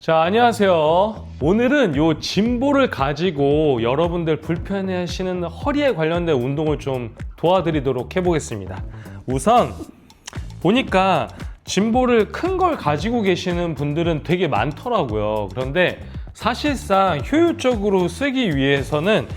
자, 안녕하세요. 오늘은 요 짐볼을 가지고 여러분들 불편해하시는 허리에 관련된 운동을 좀 도와드리도록 해보겠습니다. 우선 보니까 짐볼을 큰 걸 가지고 계시는 분들은 되게 많더라고요. 그런데 사실상 효율적으로 쓰기 위해서는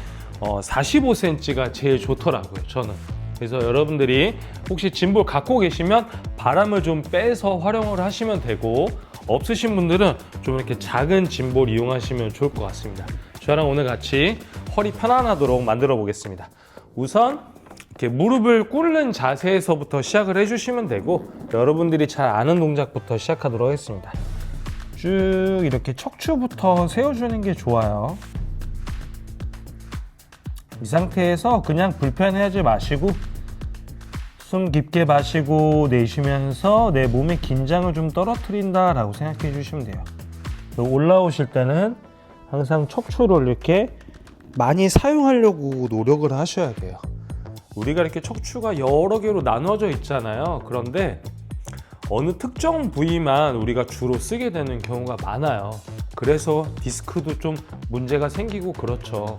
45cm가 제일 좋더라고요, 저는. 그래서 여러분들이 혹시 짐볼 갖고 계시면 바람을 좀 빼서 활용을 하시면 되고, 없으신 분들은 좀 이렇게 작은 짐볼 이용하시면 좋을 것 같습니다. 저랑 오늘 같이 허리 편안하도록 만들어 보겠습니다. 우선 이렇게 무릎을 꿇는 자세에서부터 시작을 해주시면 되고, 여러분들이 잘 아는 동작부터 시작하도록 하겠습니다. 쭉 이렇게 척추부터 세워주는 게 좋아요. 이 상태에서 그냥 불편해하지 마시고 숨 깊게 마시고 내쉬면서 내 몸의 긴장을 좀 떨어뜨린다 라고 생각해 주시면 돼요. 올라오실 때는 항상 척추를 이렇게 많이 사용하려고 노력을 하셔야 돼요. 우리가 이렇게 척추가 여러 개로 나눠져 있잖아요. 그런데 어느 특정 부위만 우리가 주로 쓰게 되는 경우가 많아요. 그래서 디스크도 좀 문제가 생기고 그렇죠.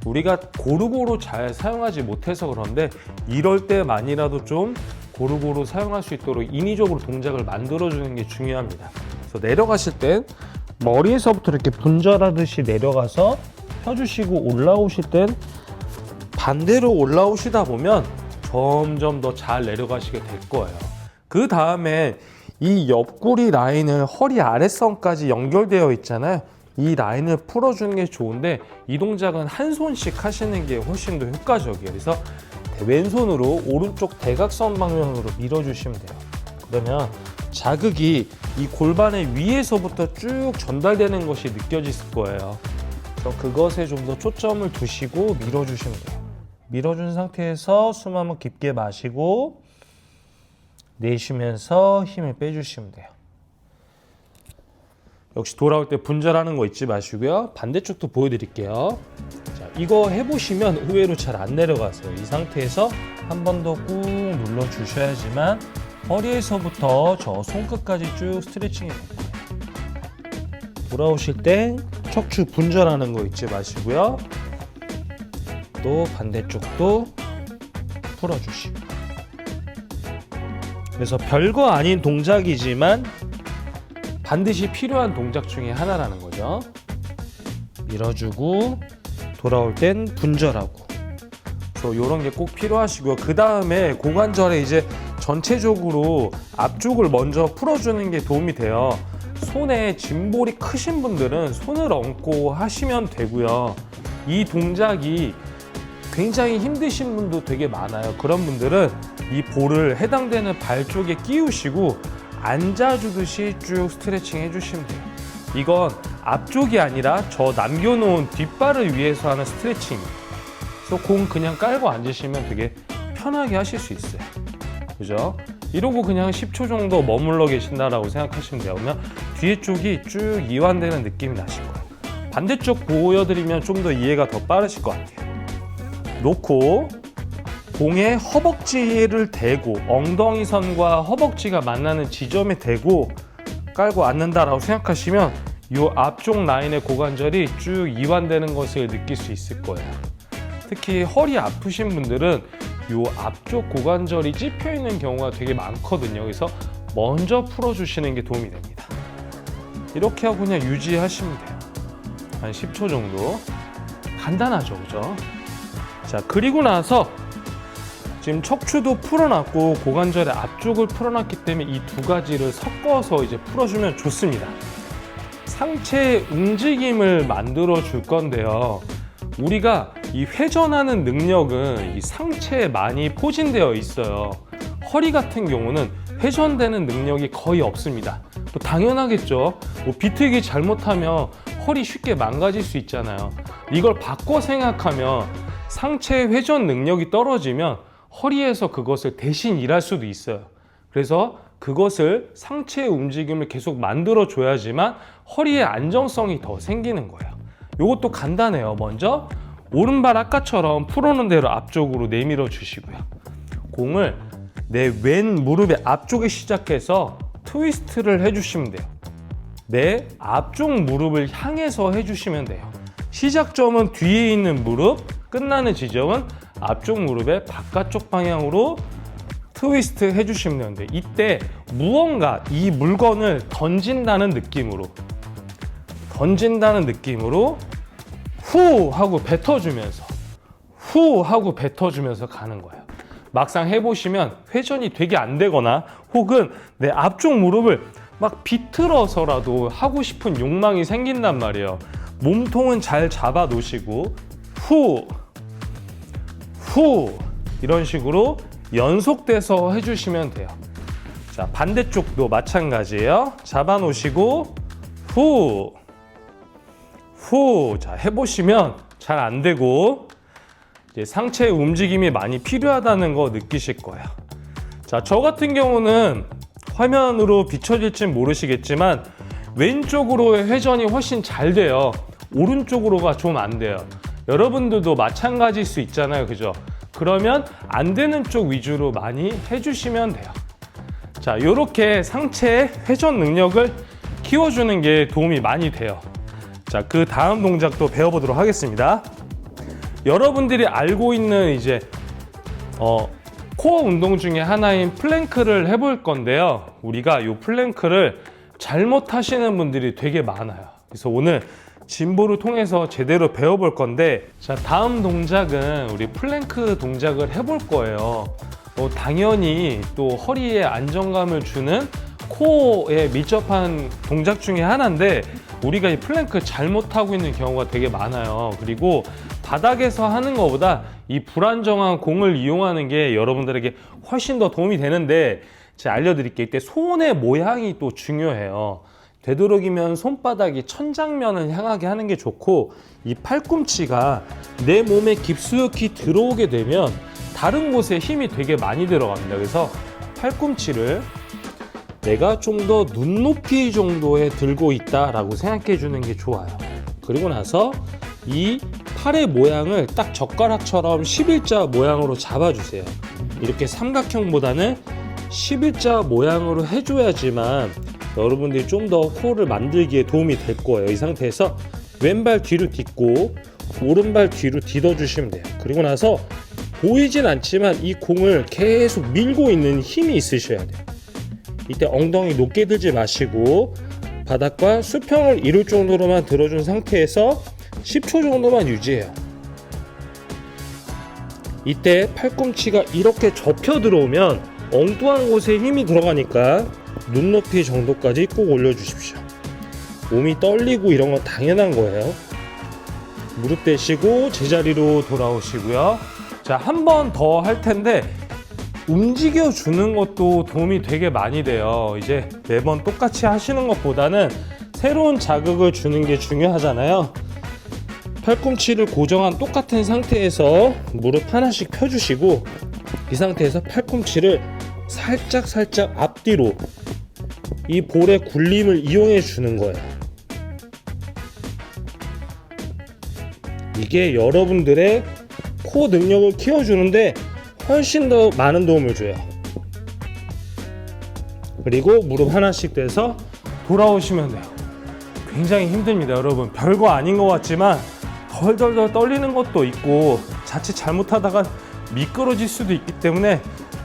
우리가 고루고루 잘 사용하지 못해서 그런데 이럴 때만이라도 좀 고루고루 사용할 수 있도록 인위적으로 동작을 만들어주는 게 중요합니다. 그래서 내려가실 땐 머리에서부터 이렇게 분절하듯이 내려가서 펴주시고, 올라오실 땐 반대로 올라오시다 보면 점점 더 잘 내려가시게 될 거예요. 그 다음에 이 옆구리 라인을 허리 아랫선까지 연결되어 있잖아요. 이 라인을 풀어주는 게 좋은데, 이 동작은 한 손씩 하시는 게 훨씬 더 효과적이에요. 그래서 왼손으로 오른쪽 대각선 방향으로 밀어주시면 돼요. 그러면 자극이 이 골반의 위에서부터 쭉 전달되는 것이 느껴질 거예요. 그래서 그것에 좀 더 초점을 두시고 밀어주시면 돼요. 밀어준 상태에서 숨 한번 깊게 마시고 내쉬면서 힘을 빼주시면 돼요. 역시 돌아올 때 분절하는 거 잊지 마시고요. 반대쪽도 보여드릴게요. 자, 이거 해보시면 의외로 잘 안 내려가세요. 이 상태에서 한 번 더 꾹 눌러 주셔야지만 허리에서부터 저 손끝까지 쭉 스트레칭이 될 거예요. 돌아오실 때 척추 분절하는 거 잊지 마시고요. 또 반대쪽도 풀어주시고. 그래서 별거 아닌 동작이지만 반드시 필요한 동작 중에 하나라는 거죠. 밀어주고 돌아올 땐 분절하고. 그래서 이런 게 꼭 필요하시고요. 그 다음에 고관절에 이제 전체적으로 앞쪽을 먼저 풀어주는 게 도움이 돼요. 손에 짐볼이 크신 분들은 손을 얹고 하시면 되고요. 이 동작이 굉장히 힘드신 분도 되게 많아요. 그런 분들은 이 볼을 해당되는 발 쪽에 끼우시고 앉아주듯이 쭉 스트레칭 해주시면 돼요. 이건 앞쪽이 아니라 저 남겨놓은 뒷발을 위해서 하는 스트레칭이에요. 그래서 공 그냥 깔고 앉으시면 되게 편하게 하실 수 있어요. 그죠? 이러고 그냥 10초 정도 머물러 계신다라고 생각하시면 돼요. 그러면 뒤에 쪽이 쭉 이완되는 느낌이 나실 거예요. 반대쪽 보여드리면 좀 더 이해가 더 빠르실 것 같아요. 놓고 공에 허벅지를 대고, 엉덩이 선과 허벅지가 만나는 지점에 대고 깔고 앉는다라고 생각하시면 이 앞쪽 라인의 고관절이 쭉 이완되는 것을 느낄 수 있을 거예요. 특히 허리 아프신 분들은 이 앞쪽 고관절이 찝혀 있는 경우가 되게 많거든요. 그래서 먼저 풀어주시는 게 도움이 됩니다. 이렇게 하고 그냥 유지하시면 돼요. 한 10초 정도. 간단하죠, 그죠? 자, 그리고 나서 지금 척추도 풀어놨고 고관절의 앞쪽을 풀어놨기 때문에 이 두 가지를 섞어서 이제 풀어주면 좋습니다. 상체 움직임을 만들어 줄 건데요. 우리가 이 회전하는 능력은 이 상체에 많이 포진되어 있어요. 허리 같은 경우는 회전되는 능력이 거의 없습니다. 뭐 당연하겠죠. 뭐 비틀기 잘못하면 허리 쉽게 망가질 수 있잖아요. 이걸 바꿔 생각하면 상체 회전 능력이 떨어지면 허리에서 그것을 대신 일할 수도 있어요. 그래서 그것을 상체의 움직임을 계속 만들어 줘야지만 허리의 안정성이 더 생기는 거예요. 이것도 간단해요. 먼저 오른발 아까처럼 풀어놓은 대로 앞쪽으로 내밀어 주시고요. 공을 내 왼 무릎의 앞쪽에 시작해서 트위스트를 해주시면 돼요. 내 앞쪽 무릎을 향해서 해주시면 돼요. 시작점은 뒤에 있는 무릎, 끝나는 지점은 앞쪽 무릎의 바깥쪽 방향으로 트위스트 해주시면 되는데, 이때 무언가 이 물건을 던진다는 느낌으로 후 하고 뱉어주면서 후 하고 뱉어주면서 가는 거예요. 막상 해보시면 회전이 되게 안 되거나 혹은 내 앞쪽 무릎을 막 비틀어서라도 하고 싶은 욕망이 생긴단 말이에요. 몸통은 잘 잡아 놓으시고 후 이런 식으로 연속돼서 해주시면 돼요. 자, 반대쪽도 마찬가지예요. 잡아 놓으시고 후. 자, 해보시면 잘 안 되고 이제 상체의 움직임이 많이 필요하다는 거 느끼실 거예요. 자, 저 같은 경우는 화면으로 비춰질지 모르시겠지만 왼쪽으로의 회전이 훨씬 잘 돼요. 오른쪽으로가 좀 안 돼요. 여러분들도 마찬가지일 수 있잖아요, 그죠? 그러면 안 되는 쪽 위주로 많이 해주시면 돼요. 자, 이렇게 상체의 회전 능력을 키워주는 게 도움이 많이 돼요. 자, 그 다음 동작도 배워보도록 하겠습니다. 여러분들이 알고 있는 이제 코어 운동 중에 하나인 플랭크를 해볼 건데요. 우리가 이 플랭크를 잘못하시는 분들이 되게 많아요. 그래서 오늘 진보를 통해서 제대로 배워볼 건데, 자, 다음 동작은 우리 플랭크 동작을 해볼 거예요. 당연히 또 허리에 안정감을 주는 코어에 밀접한 동작 중에 하나인데, 우리가 이 플랭크 잘못하고 있는 경우가 되게 많아요. 그리고 바닥에서 하는 것보다 이 불안정한 공을 이용하는 게 여러분들에게 훨씬 더 도움이 되는데, 제가 알려드릴게요. 이때 손의 모양이 또 중요해요. 되도록이면 손바닥이 천장면을 향하게 하는 게 좋고, 이 팔꿈치가 내 몸에 깊숙이 들어오게 되면 다른 곳에 힘이 되게 많이 들어갑니다. 그래서 팔꿈치를 내가 좀 더 눈높이 정도에 들고 있다라고 생각해 주는 게 좋아요. 그리고 나서 이 팔의 모양을 딱 젓가락처럼 11자 모양으로 잡아주세요. 이렇게 삼각형보다는 11자 모양으로 해줘야지만 여러분들이 좀 더 코어를 만들기에 도움이 될 거예요. 이 상태에서 왼발 뒤로 딛고 오른발 뒤로 딛어주시면 돼요. 그리고 나서 보이진 않지만 이 공을 계속 밀고 있는 힘이 있으셔야 돼요. 이때 엉덩이 높게 들지 마시고 바닥과 수평을 이룰 정도로만 들어준 상태에서 10초 정도만 유지해요. 이때 팔꿈치가 이렇게 접혀 들어오면 엉뚱한 곳에 힘이 들어가니까 눈높이 정도까지 꼭 올려주십시오. 몸이 떨리고 이런 건 당연한 거예요. 무릎 대시고 제자리로 돌아오시고요. 자, 한 번 더 할 텐데 움직여 주는 것도 도움이 되게 많이 돼요. 이제 매번 똑같이 하시는 것보다는 새로운 자극을 주는 게 중요하잖아요. 팔꿈치를 고정한 똑같은 상태에서 무릎 하나씩 펴주시고, 이 상태에서 팔꿈치를 살짝 앞뒤로 이 볼의 굴림을 이용해 주는 거예요. 이게 여러분들의 코어 능력을 키워주는데 훨씬 더 많은 도움을 줘요. 그리고 무릎 하나씩 대서 돌아오시면 돼요. 굉장히 힘듭니다, 여러분. 별거 아닌 것 같지만 덜덜덜 떨리는 것도 있고 자칫 잘못하다가 미끄러질 수도 있기 때문에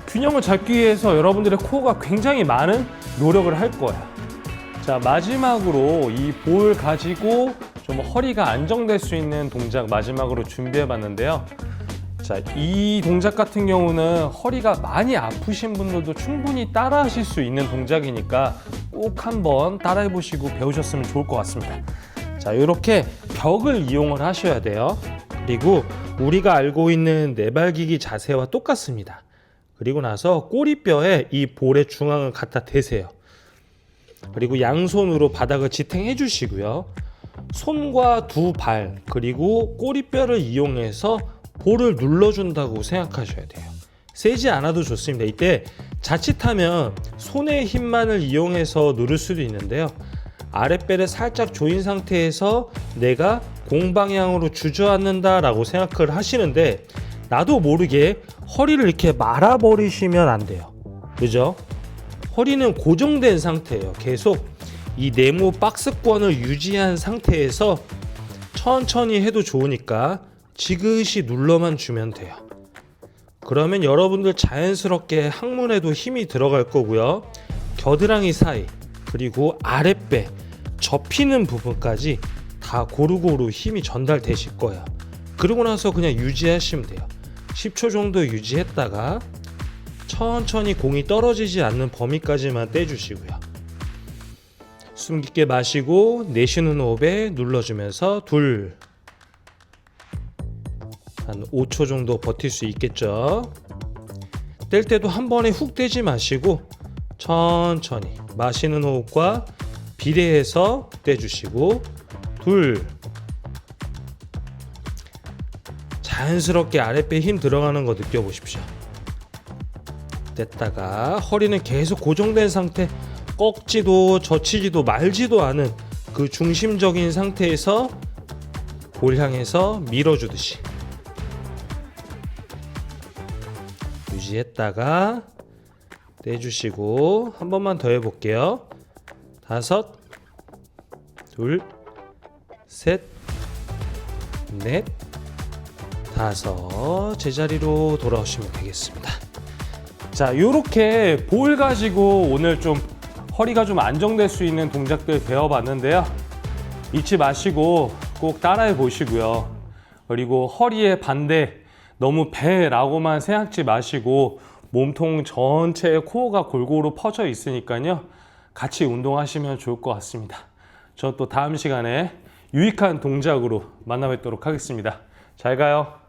균형을 잡기 위해서 여러분들의 코어가 굉장히 많은 노력을 할 거예요. 자, 마지막으로 이 볼 가지고 좀 허리가 안정될 수 있는 동작 마지막으로 준비해 봤는데요. 자, 이 동작 같은 경우는 허리가 많이 아프신 분들도 충분히 따라 하실 수 있는 동작이니까 꼭 한번 따라해 보시고 배우셨으면 좋을 것 같습니다. 자, 이렇게 벽을 이용을 하셔야 돼요. 그리고 우리가 알고 있는 내발기기 자세와 똑같습니다. 그리고 나서 꼬리뼈에 이 볼의 중앙을 갖다 대세요. 그리고 양손으로 바닥을 지탱해 주시고요. 손과 두 발 그리고 꼬리뼈를 이용해서 볼을 눌러준다고 생각하셔야 돼요. 세지 않아도 좋습니다. 이때 자칫하면 손의 힘만을 이용해서 누를 수도 있는데요. 아랫배를 살짝 조인 상태에서 내가 공방향으로 주저앉는다 라고 생각을 하시는데, 나도 모르게 허리를 이렇게 말아버리시면 안 돼요. 그죠? 허리는 고정된 상태예요. 계속 이 네모 박스권을 유지한 상태에서 천천히 해도 좋으니까 지그시 눌러만 주면 돼요. 그러면 여러분들 자연스럽게 항문에도 힘이 들어갈 거고요. 겨드랑이 사이 그리고 아랫배 접히는 부분까지 다 고루고루 힘이 전달되실 거예요. 그러고 나서 그냥 유지하시면 돼요. 10초 정도 유지했다가 천천히 공이 떨어지지 않는 범위까지만 떼주시고요. 숨 깊게 마시고 내쉬는 호흡에 눌러주면서 한 5초 정도 버틸 수 있겠죠. 뗄 때도 한 번에 훅 떼지 마시고 천천히 마시는 호흡과 비례해서 떼주시고 자연스럽게 아랫배에 힘 들어가는 거 느껴보십시오. 뗐다가 허리는 계속 고정된 상태, 꺾지도 젖히지도 말지도 않은 그 중심적인 상태에서 볼 향해서 밀어주듯이 유지했다가 떼주시고 한 번만 더 해볼게요. 5, 2, 셋, 넷, 5 제자리로 돌아오시면 되겠습니다. 자, 요렇게 볼 가지고 오늘 좀 허리가 좀 안정될 수 있는 동작들 배워봤는데요. 잊지 마시고 꼭 따라해 보시고요. 그리고 허리의 반대, 너무 배라고만 생각지 마시고 몸통 전체에 코어가 골고루 퍼져 있으니까요. 같이 운동하시면 좋을 것 같습니다. 저 또 다음 시간에 유익한 동작으로 만나 뵙도록 하겠습니다. 잘 가요.